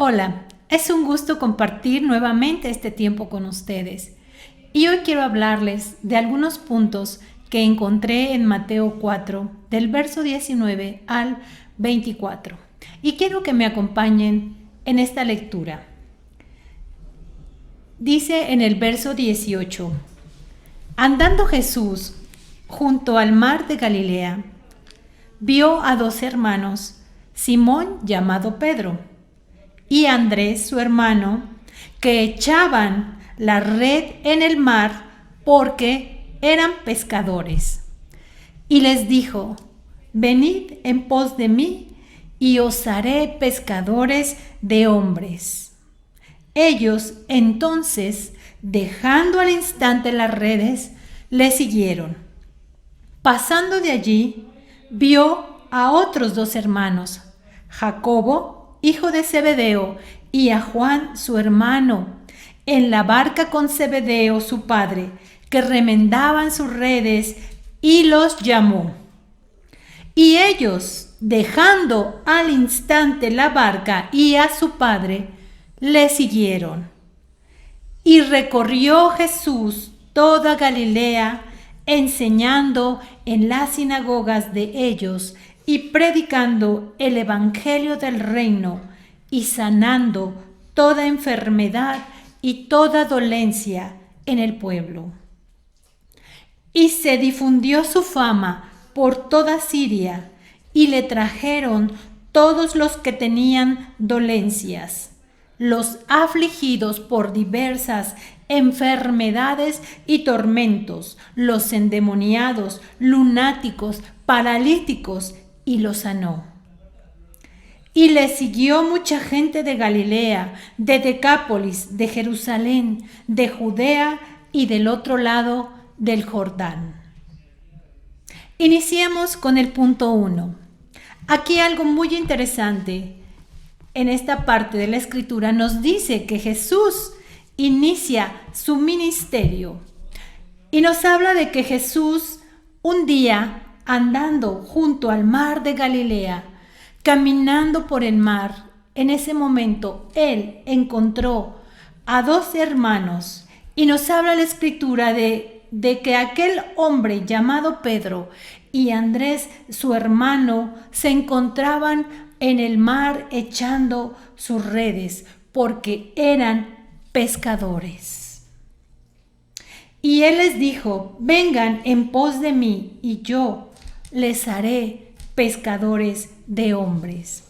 Hola, es un gusto compartir nuevamente este tiempo con ustedes. Y hoy quiero hablarles de algunos puntos que encontré en Mateo 4, del verso 19 al 24. Y quiero que me acompañen en esta lectura. Dice en el verso 18: Andando Jesús junto al mar de Galilea, vio a dos hermanos, Simón llamado Pedro, y Andrés su hermano, que echaban la red en el mar porque eran pescadores. Y les dijo: Venid en pos de mí, y os haré pescadores de hombres. Ellos entonces, dejando al instante las redes, le siguieron. Pasando de allí, vio a otros dos hermanos, Jacobo, hijo de Zebedeo, y a Juan, su hermano, en la barca con Zebedeo, su padre, que remendaban sus redes, y los llamó. Y ellos, dejando al instante la barca y a su padre, le siguieron. Y recorrió Jesús toda Galilea, enseñando en las sinagogas de ellos y predicando el evangelio del reino y sanando toda enfermedad y toda dolencia en el pueblo. Y se difundió su fama por toda Siria, y le trajeron todos los que tenían dolencias, los afligidos por diversas enfermedades y tormentos, los endemoniados, lunáticos, paralíticos, y los sanó. Y le siguió mucha gente de Galilea, de Decápolis, de Jerusalén, de Judea y del otro lado del Jordán. Iniciemos con el punto 1. Aquí algo muy interesante. En esta parte de la escritura nos dice que Jesús inicia su ministerio y nos habla de que Jesús un día, andando junto al mar de Galilea, caminando por el mar, en ese momento él encontró a dos hermanos y nos habla la escritura de que aquel hombre llamado Pedro y Andrés, su hermano, se encontraban en el mar echando sus redes porque eran pescadores. Y él les dijo: vengan en pos de mí y yo les haré pescadores de hombres.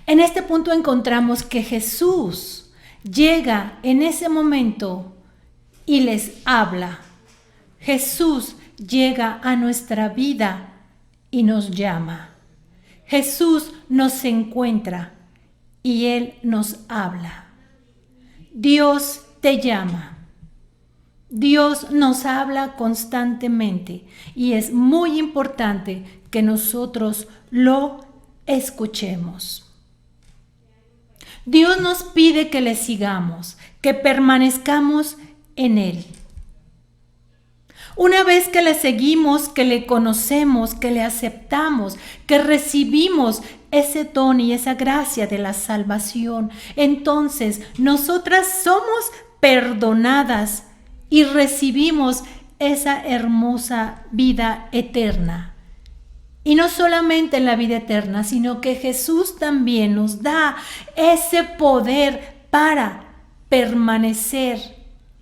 En este punto encontramos que Jesús llega en ese momento y les habla. Jesús llega a nuestra vida y nos llama. Jesús nos encuentra y Él nos habla. Dios te llama. Dios nos habla constantemente y es muy importante que nosotros lo escuchemos. Dios nos pide que le sigamos, que permanezcamos en Él. Una vez que le seguimos, que le conocemos, que le aceptamos, que recibimos ese don y esa gracia de la salvación, entonces nosotras somos perdonadas y recibimos esa hermosa vida eterna. Y no solamente la vida eterna, sino que Jesús también nos da ese poder para permanecer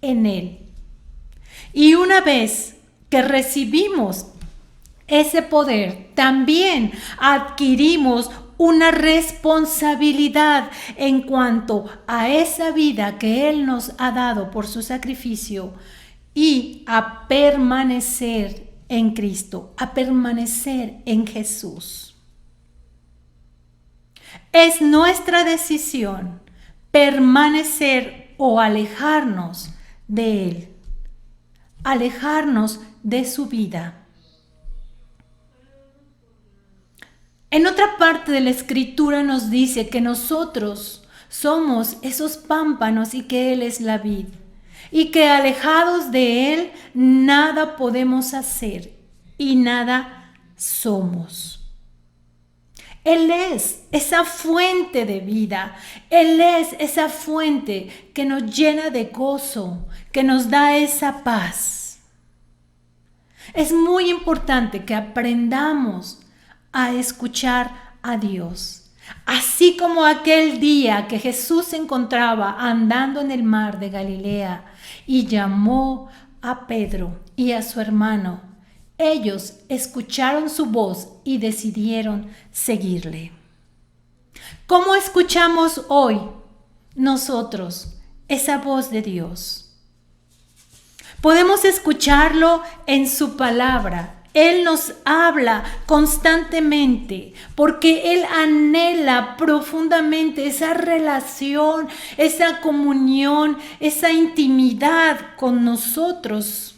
en Él. Y una vez que recibimos ese poder, también adquirimos una responsabilidad en cuanto a esa vida que Él nos ha dado por su sacrificio y a permanecer en Cristo, a permanecer en Jesús. Es nuestra decisión permanecer o alejarnos de Él, alejarnos de su vida. En otra parte de la escritura nos dice que nosotros somos esos pámpanos y que Él es la vid, y que alejados de Él nada podemos hacer y nada somos. Él es esa fuente de vida. Él es esa fuente que nos llena de gozo, que nos da esa paz. Es muy importante que aprendamos a escuchar a Dios. Así como aquel día que Jesús se encontraba andando en el mar de Galilea y llamó a Pedro y a su hermano, ellos escucharon su voz y decidieron seguirle. ¿Cómo escuchamos hoy nosotros esa voz de Dios? Podemos escucharlo en su palabra. Él nos habla constantemente porque Él anhela profundamente esa relación, esa comunión, esa intimidad con nosotros.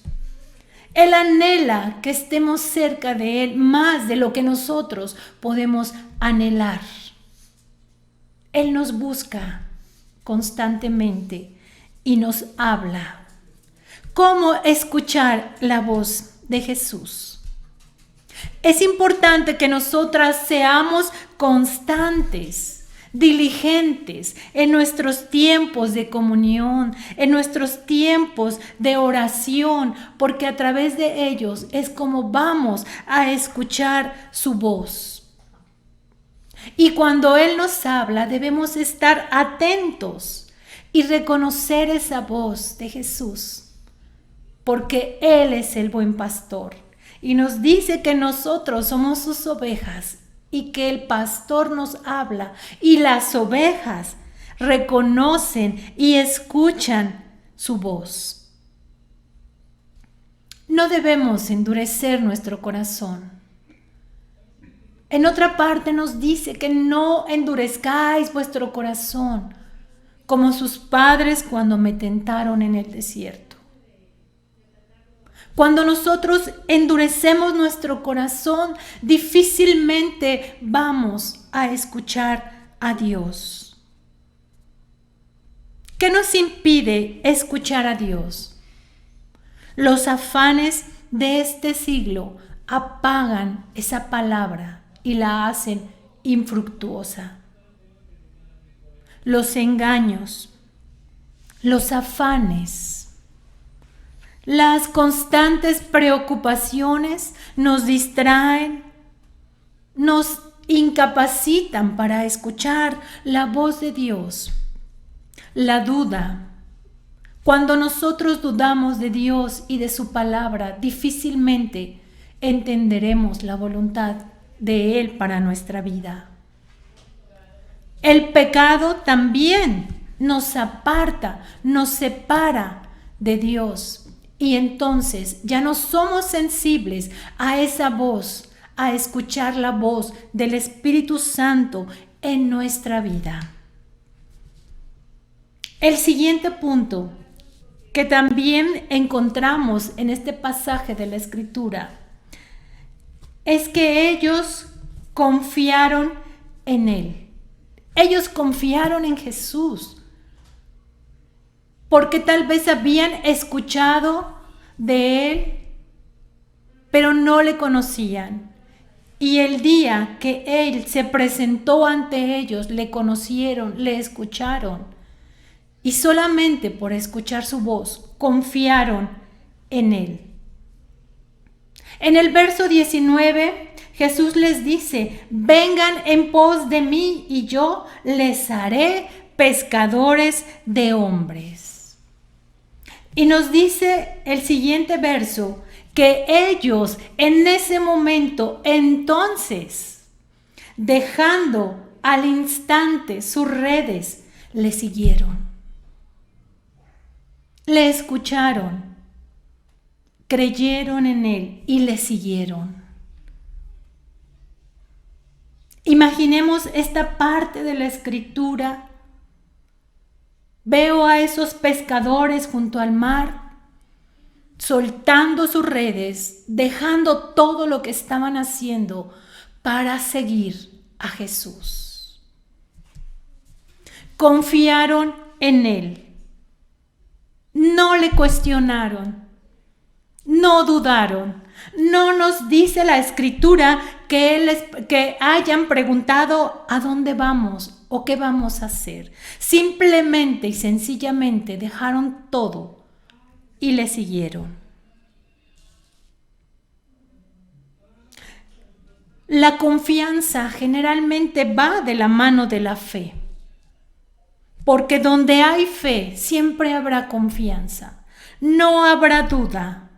Él anhela que estemos cerca de Él más de lo que nosotros podemos anhelar. Él nos busca constantemente y nos habla. ¿Cómo escuchar la voz de Jesús? Es importante que nosotras seamos constantes, diligentes en nuestros tiempos de comunión, en nuestros tiempos de oración, porque a través de ellos es como vamos a escuchar su voz. Y cuando Él nos habla, debemos estar atentos y reconocer esa voz de Jesús, porque Él es el buen pastor. Y nos dice que nosotros somos sus ovejas y que el pastor nos habla y las ovejas reconocen y escuchan su voz. No debemos endurecer nuestro corazón. En otra parte nos dice que no endurezcáis vuestro corazón como sus padres cuando me tentaron en el desierto. Cuando nosotros endurecemos nuestro corazón, difícilmente vamos a escuchar a Dios. ¿Qué nos impide escuchar a Dios? Los afanes de este siglo apagan esa palabra y la hacen infructuosa. Los engaños, los afanes, las constantes preocupaciones nos distraen, nos incapacitan para escuchar la voz de Dios. La duda. Cuando nosotros dudamos de Dios y de su palabra, difícilmente entenderemos la voluntad de Él para nuestra vida. El pecado también nos aparta, nos separa de Dios. Y entonces ya no somos sensibles a esa voz, a escuchar la voz del Espíritu Santo en nuestra vida. El siguiente punto que también encontramos en este pasaje de la Escritura es que ellos confiaron en Él. Ellos confiaron en Jesús. Porque tal vez habían escuchado de Él, pero no le conocían. Y el día que Él se presentó ante ellos, le conocieron, le escucharon. Y solamente por escuchar su voz, confiaron en Él. En el verso 19, Jesús les dice, vengan en pos de mí y yo les haré pescadores de hombres. Y nos dice el siguiente verso que ellos en ese momento, entonces, dejando al instante sus redes, le siguieron. Le escucharon, creyeron en Él y le siguieron. Imaginemos esta parte de la Escritura. Veo a esos pescadores junto al mar, soltando sus redes, dejando todo lo que estaban haciendo para seguir a Jesús. Confiaron en Él, no le cuestionaron, no dudaron. No nos dice la Escritura que hayan preguntado a dónde vamos o qué vamos a hacer. Simplemente y sencillamente dejaron todo y le siguieron. La confianza generalmente va de la mano de la fe, porque donde hay fe siempre habrá confianza, no habrá duda,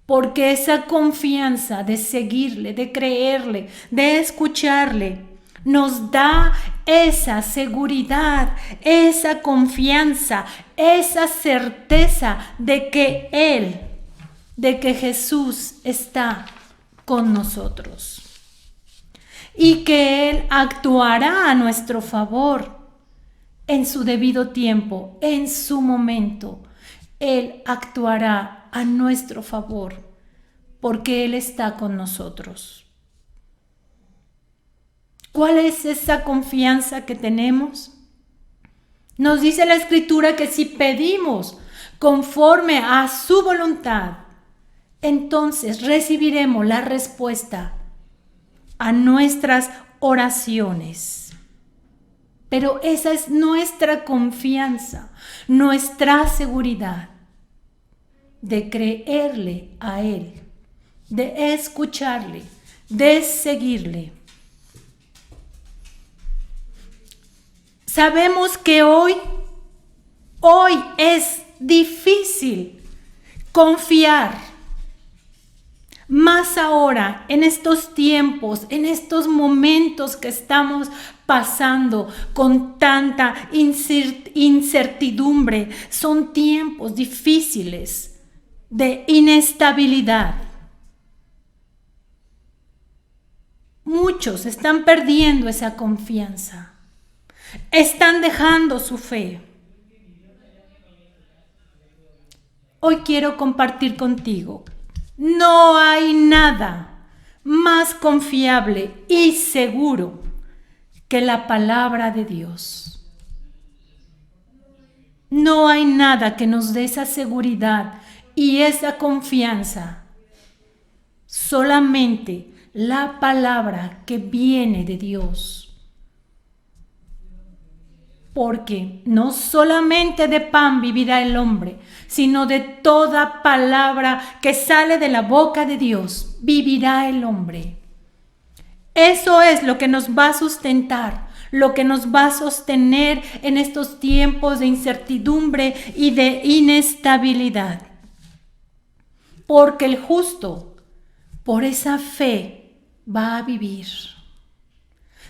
porque esa confianza de seguirle, de creerle, de escucharle, nos da esa seguridad, esa confianza, esa certeza de que Jesús está con nosotros. Y que Él actuará a nuestro favor en su debido tiempo, en su momento. Él actuará a nuestro favor porque Él está con nosotros. ¿Cuál es esa confianza que tenemos? Nos dice la Escritura que si pedimos conforme a su voluntad, entonces recibiremos la respuesta a nuestras oraciones. Pero esa es nuestra confianza, nuestra seguridad de creerle a Él, de escucharle, de seguirle. Sabemos que hoy es difícil confiar. Más ahora, en estos tiempos, en estos momentos que estamos pasando con tanta incertidumbre, son tiempos difíciles de inestabilidad. Muchos están perdiendo esa confianza, están dejando su fe. Hoy quiero compartir contigo. No hay nada más confiable y seguro que la palabra de Dios. No hay nada que nos dé esa seguridad y esa confianza. Solamente la palabra que viene de Dios. Porque no solamente de pan vivirá el hombre, sino de toda palabra que sale de la boca de Dios, vivirá el hombre. Eso es lo que nos va a sustentar, lo que nos va a sostener en estos tiempos de incertidumbre y de inestabilidad. Porque el justo, por esa fe, va a vivir.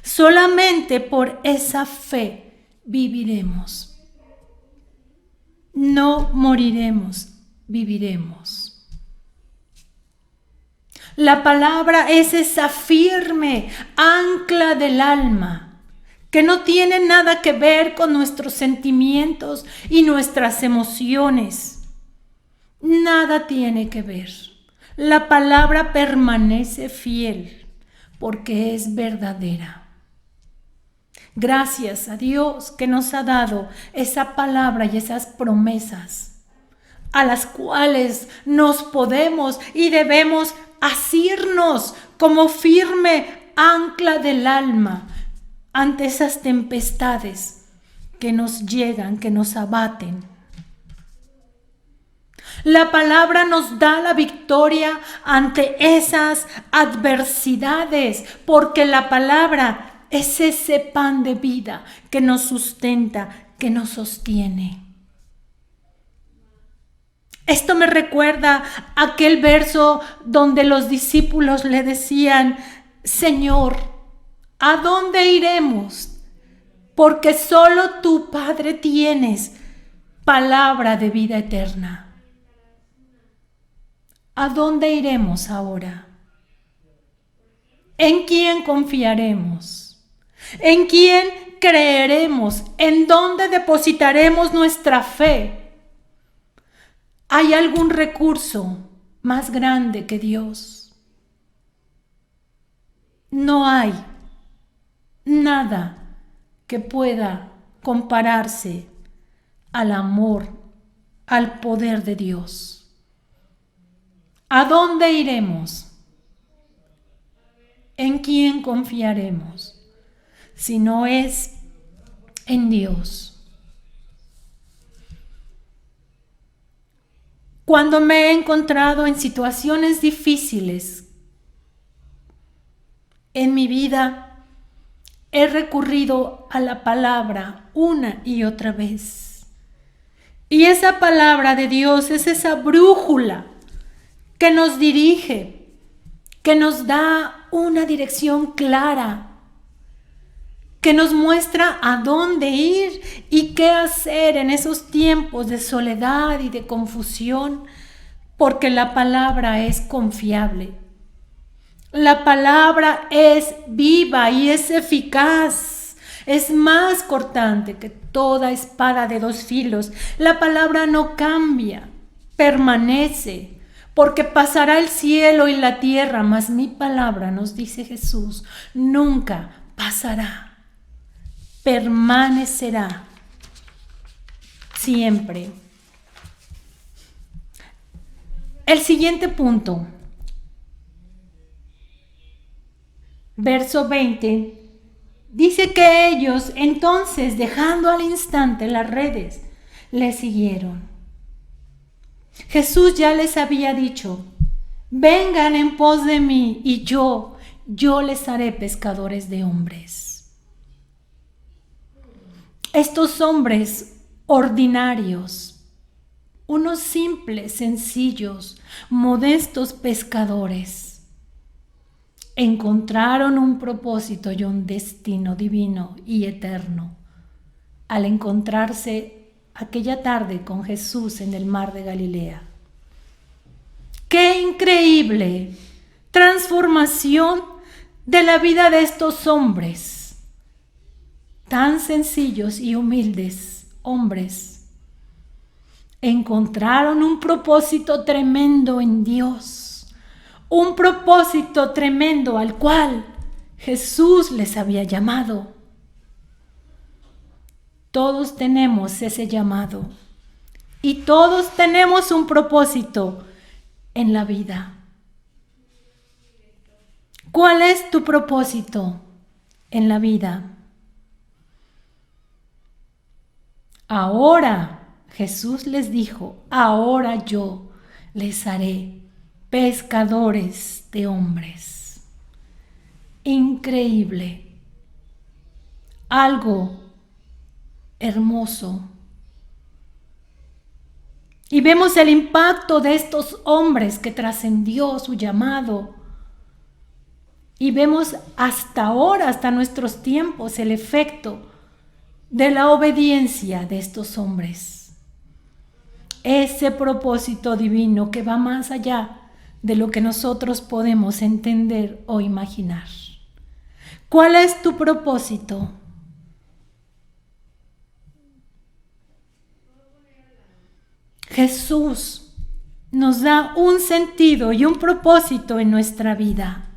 Solamente por esa fe viviremos. No moriremos, viviremos. La palabra es esa firme ancla del alma que no tiene nada que ver con nuestros sentimientos y nuestras emociones. Nada tiene que ver. La palabra permanece fiel porque es verdadera. Gracias a Dios que nos ha dado esa palabra y esas promesas a las cuales nos podemos y debemos asirnos como firme ancla del alma ante esas tempestades que nos llegan, que nos abaten. La palabra nos da la victoria ante esas adversidades, porque la palabra es ese pan de vida que nos sustenta, que nos sostiene. Esto me recuerda aquel verso donde los discípulos le decían: Señor, ¿a dónde iremos? Porque solo tú, Padre, tienes palabra de vida eterna. ¿A dónde iremos ahora? ¿En quién confiaremos? ¿En quién creeremos? ¿En dónde depositaremos nuestra fe? ¿Hay algún recurso más grande que Dios? No hay nada que pueda compararse al amor, al poder de Dios. ¿A dónde iremos? ¿en quién confiaremos? Si no es en Dios. Cuando me he encontrado en situaciones difíciles en mi vida, he recurrido a la palabra una y otra vez. Y esa palabra de Dios es esa brújula que nos dirige, que nos da una dirección clara, que nos muestra a dónde ir y qué hacer en esos tiempos de soledad y de confusión, porque la palabra es confiable. La palabra es viva y es eficaz. Es más cortante que toda espada de dos filos. La palabra no cambia, permanece, porque pasará el cielo y la tierra, mas mi palabra, nos dice Jesús, nunca pasará, permanecerá siempre. El siguiente punto, verso 20, dice que ellos entonces, dejando al instante las redes, le siguieron. Jesús ya les había dicho, vengan en pos de mí y yo les haré pescadores de hombres. Estos hombres ordinarios, unos simples, sencillos, modestos pescadores, encontraron un propósito y un destino divino y eterno al encontrarse aquella tarde con Jesús en el mar de Galilea. ¡Qué increíble transformación de la vida de estos hombres! Tan sencillos y humildes hombres. Encontraron un propósito tremendo en Dios. Un propósito tremendo al cual Jesús les había llamado. Todos tenemos ese llamado y todos tenemos un propósito en la vida. ¿Cuál es tu propósito en la vida? Ahora, Jesús les dijo, ahora yo les haré pescadores de hombres. Increíble. Algo hermoso. Y vemos el impacto de estos hombres que trascendió su llamado. Y vemos hasta ahora, hasta nuestros tiempos, el efecto de la obediencia de estos hombres. Ese propósito divino que va más allá de lo que nosotros podemos entender o imaginar. ¿Cuál es tu propósito? Jesús nos da un sentido y un propósito en nuestra vida.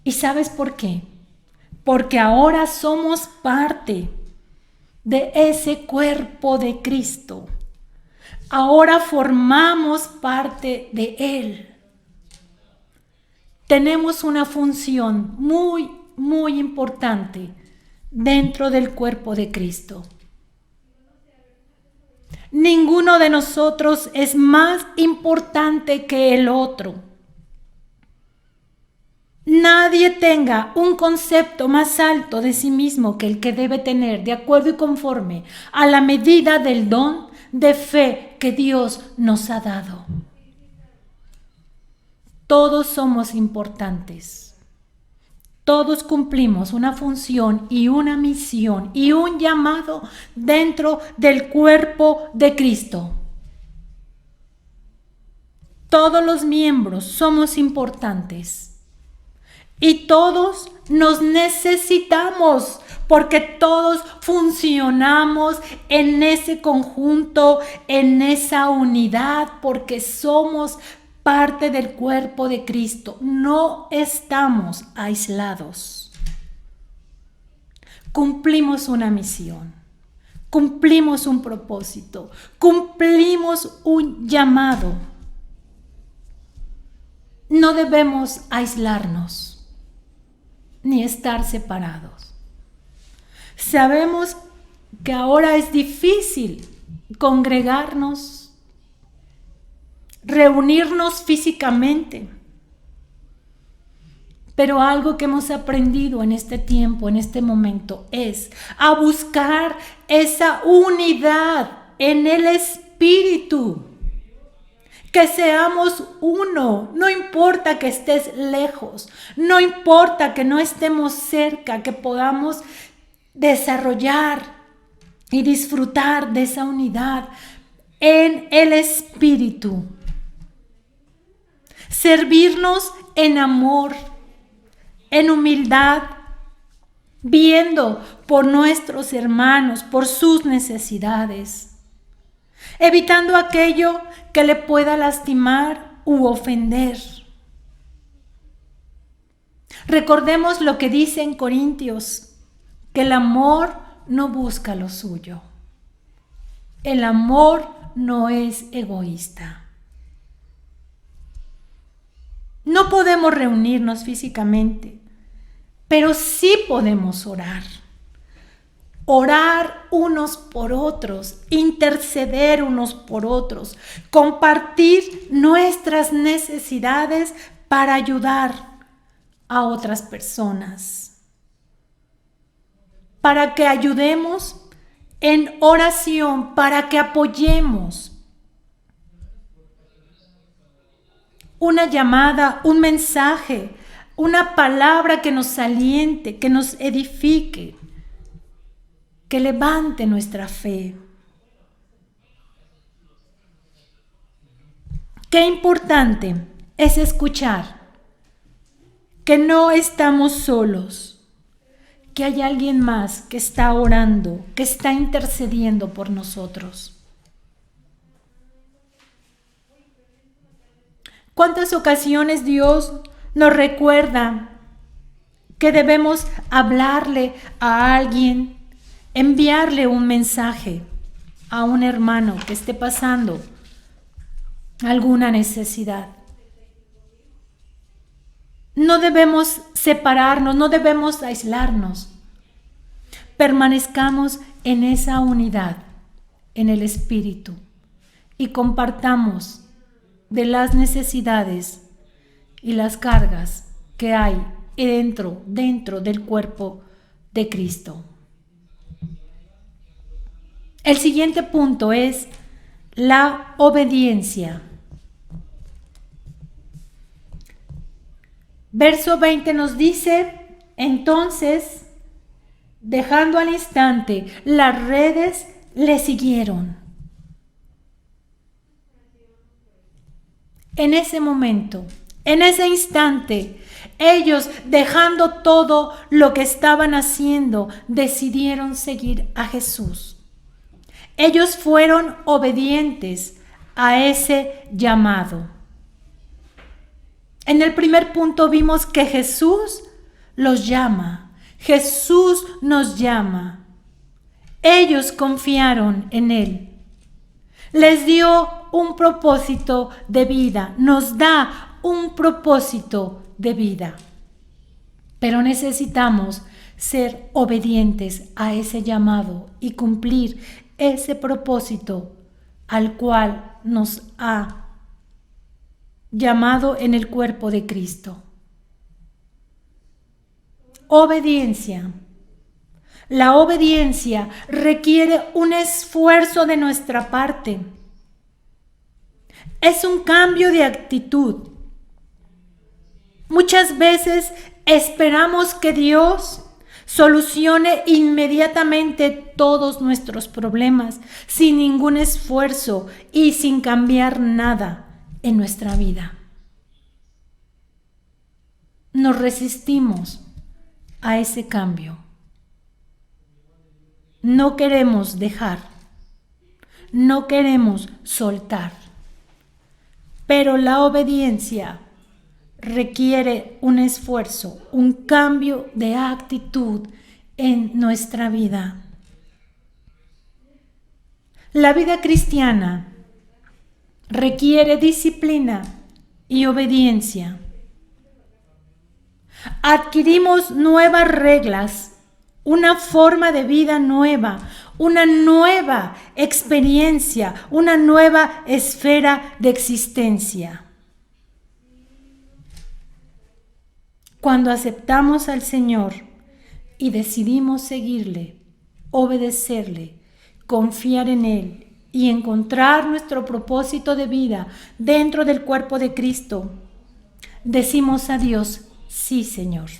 ¿Y sabes por qué? Porque ahora somos parte de ese cuerpo de Cristo. Ahora formamos parte de Él. Tenemos una función muy, muy importante dentro del cuerpo de Cristo. Ninguno de nosotros es más importante que el otro. Nadie tenga un concepto más alto de sí mismo que el que debe tener, de acuerdo y conforme a la medida del don de fe que Dios nos ha dado. Todos somos importantes. Todos cumplimos una función y una misión y un llamado dentro del cuerpo de Cristo. Todos los miembros somos importantes y todos nos necesitamos porque todos funcionamos en ese conjunto, en esa unidad, porque somos parte del cuerpo de Cristo. No estamos aislados. Cumplimos una misión, cumplimos un propósito, cumplimos un llamado. No debemos aislarnos. ni estar separados. Sabemos que ahora es difícil congregarnos, reunirnos físicamente, pero algo que hemos aprendido en este tiempo, en este momento, es a buscar esa unidad en el Espíritu. Que seamos uno, no importa que estés lejos, no importa que no estemos cerca, que podamos desarrollar y disfrutar de esa unidad en el Espíritu. Servirnos en amor, en humildad, viendo por nuestros hermanos, por sus necesidades, evitando aquello que le pueda lastimar u ofender. Recordemos lo que dice en Corintios, que el amor no busca lo suyo. El amor no es egoísta. No podemos reunirnos físicamente, pero sí podemos orar. Orar unos por otros, interceder unos por otros, compartir nuestras necesidades para ayudar a otras personas. Para que ayudemos en oración, para que apoyemos. Una llamada, un mensaje, una palabra que nos aliente, que nos edifique, que levante nuestra fe. Qué importante es escuchar que no estamos solos, que hay alguien más que está orando, que está intercediendo por nosotros. ¿Cuántas ocasiones Dios nos recuerda que debemos hablarle a alguien, enviarle un mensaje a un hermano que esté pasando alguna necesidad? No debemos separarnos, no debemos aislarnos. Permanezcamos en esa unidad, en el Espíritu, y compartamos de las necesidades y las cargas que hay dentro del cuerpo de Cristo. El siguiente punto es la obediencia. Verso 20 nos dice: entonces, dejando al instante las redes, le siguieron. En ese momento, en ese instante, ellos, dejando todo lo que estaban haciendo, decidieron seguir a Jesús. Ellos fueron obedientes a ese llamado. En el primer punto vimos que Jesús los llama. Jesús nos llama. Ellos confiaron en Él. Les dio un propósito de vida. Nos da un propósito de vida. Pero necesitamos ser obedientes a ese llamado y cumplir ese propósito al cual nos ha llamado en el cuerpo de Cristo. Obediencia. La obediencia requiere un esfuerzo de nuestra parte. Es un cambio de actitud. Muchas veces esperamos que Dios solucione inmediatamente todos nuestros problemas sin ningún esfuerzo y sin cambiar nada en nuestra vida. Nos resistimos a ese cambio. No queremos dejar, no queremos soltar, pero la obediencia requiere un esfuerzo, un cambio de actitud en nuestra vida. La vida cristiana requiere disciplina y obediencia. Adquirimos nuevas reglas, una forma de vida nueva, una nueva experiencia, una nueva esfera de existencia. Cuando aceptamos al Señor y decidimos seguirle, obedecerle, confiar en Él y encontrar nuestro propósito de vida dentro del cuerpo de Cristo, decimos a Dios, sí, Señor.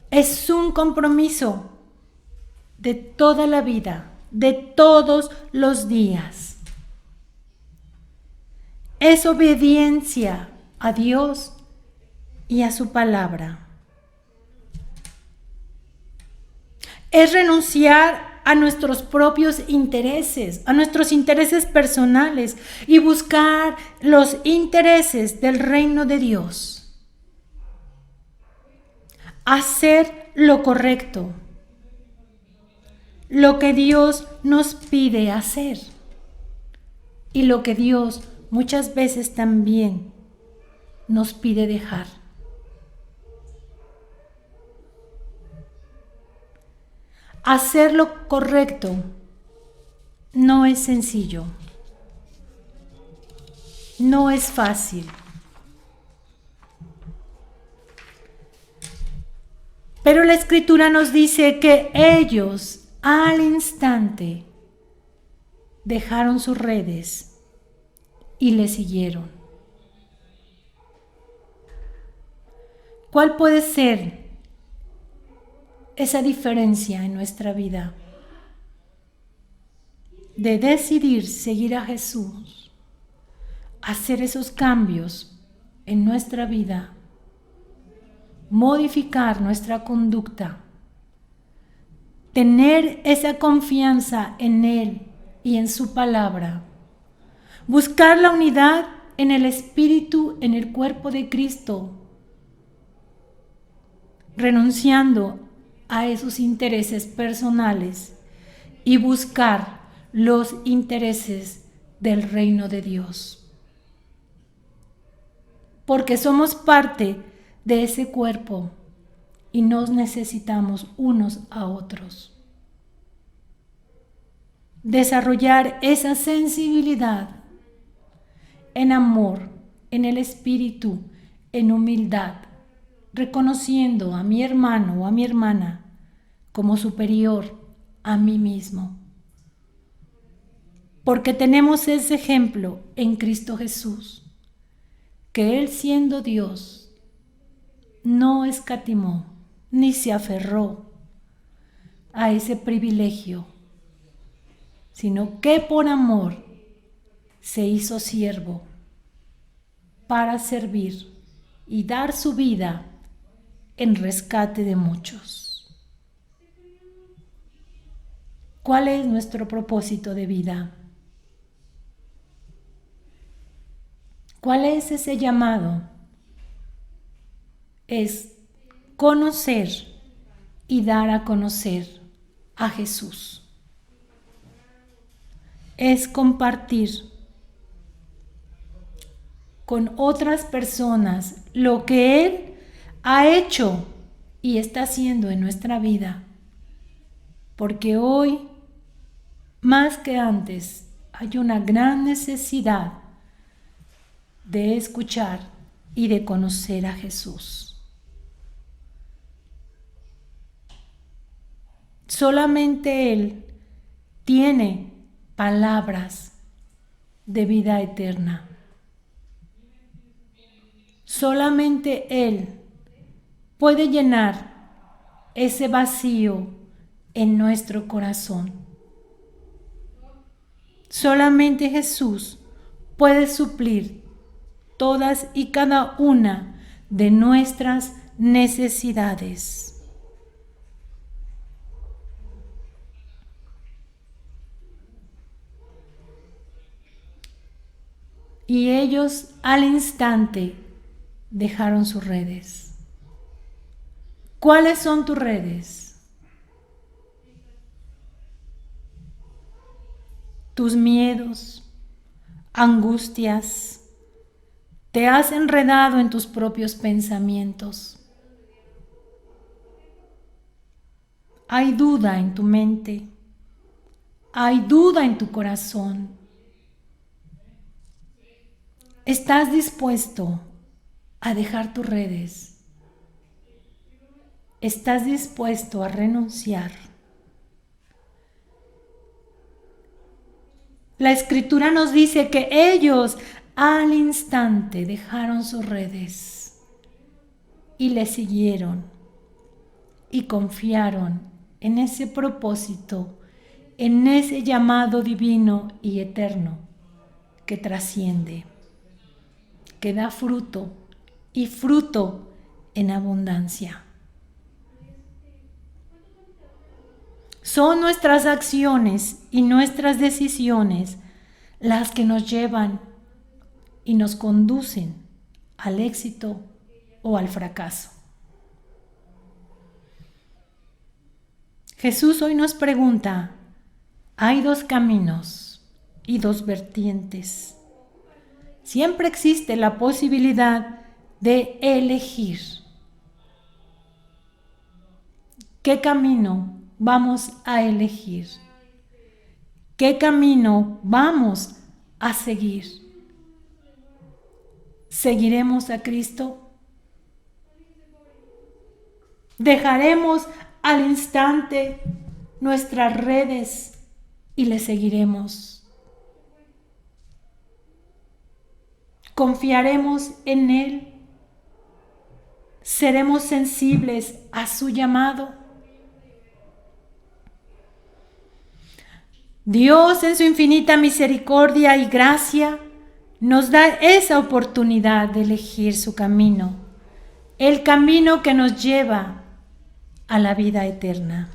Es un compromiso de toda la vida, de todos los días. Es obediencia a Dios y a su palabra. Es renunciar a nuestros propios intereses, a nuestros intereses personales y buscar los intereses del reino de Dios. Hacer lo correcto, lo que Dios nos pide hacer y lo que Dios muchas veces también nos pide dejar. Hacer lo correcto no es sencillo, no es fácil. Pero la Escritura nos dice que ellos al instante dejaron sus redes y le siguieron. ¿Cuál puede ser esa diferencia en nuestra vida? De decidir seguir a Jesús, hacer esos cambios en nuestra vida, modificar nuestra conducta, tener esa confianza en Él y en su palabra, buscar la unidad en el Espíritu, en el cuerpo de Cristo, renunciando a esos intereses personales y buscar los intereses del reino de Dios. Porque somos parte de ese cuerpo y nos necesitamos unos a otros. Desarrollar esa sensibilidad en amor, en el espíritu, en humildad, reconociendo a mi hermano o a mi hermana como superior a mí mismo. Porque tenemos ese ejemplo en Cristo Jesús, que Él siendo Dios, no escatimó ni se aferró a ese privilegio, sino que por amor se hizo siervo para servir y dar su vida en rescate de muchos. ¿Cuál es nuestro propósito de vida? ¿Cuál es ese llamado? Es conocer y dar a conocer a Jesús. Es compartir con otras personas lo que Él ha hecho y está haciendo en nuestra vida. Porque hoy, más que antes, hay una gran necesidad de escuchar y de conocer a Jesús. Solamente Él tiene palabras de vida eterna. Solamente Él puede llenar ese vacío en nuestro corazón. Solamente Jesús puede suplir todas y cada una de nuestras necesidades. Y ellos al instante dejaron sus redes. ¿Cuáles son tus redes? Tus miedos, angustias, Te has enredado en tus propios pensamientos. Hay duda en tu mente. Hay duda en tu corazón. ¿Estás dispuesto a dejar tus redes? ¿Estás dispuesto a renunciar? La Escritura nos dice que ellos al instante dejaron sus redes y le siguieron y confiaron en ese propósito, en ese llamado divino y eterno que trasciende, que da fruto y fruto en abundancia. Son nuestras acciones y nuestras decisiones las que nos llevan y nos conducen al éxito o al fracaso. Jesús hoy nos pregunta, hay dos caminos y dos vertientes. Siempre existe la posibilidad de elegir. ¿Qué camino vamos a elegir? ¿Qué camino vamos a seguir? ¿Seguiremos a Cristo? ¿Dejaremos al instante nuestras redes y le seguiremos? ¿Confiaremos en Él? ¿Seremos sensibles a su llamado? Dios, en su infinita misericordia y gracia, nos da esa oportunidad de elegir su camino, el camino que nos lleva a la vida eterna.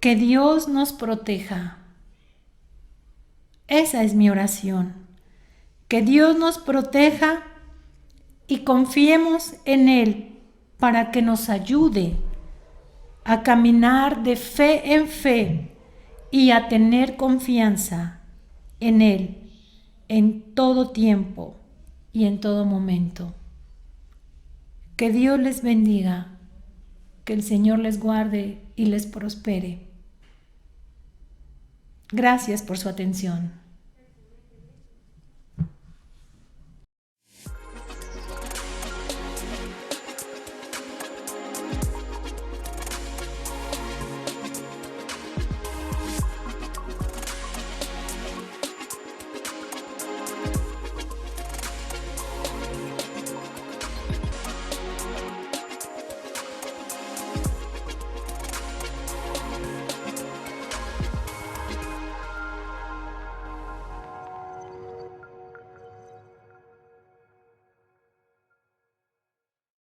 Que Dios nos proteja. Esa es mi oración. Que Dios nos proteja y confiemos en Él para que nos ayude a caminar de fe en fe y a tener confianza en Él en todo tiempo y en todo momento. Que Dios les bendiga, que el Señor les guarde y les prospere. Gracias por su atención.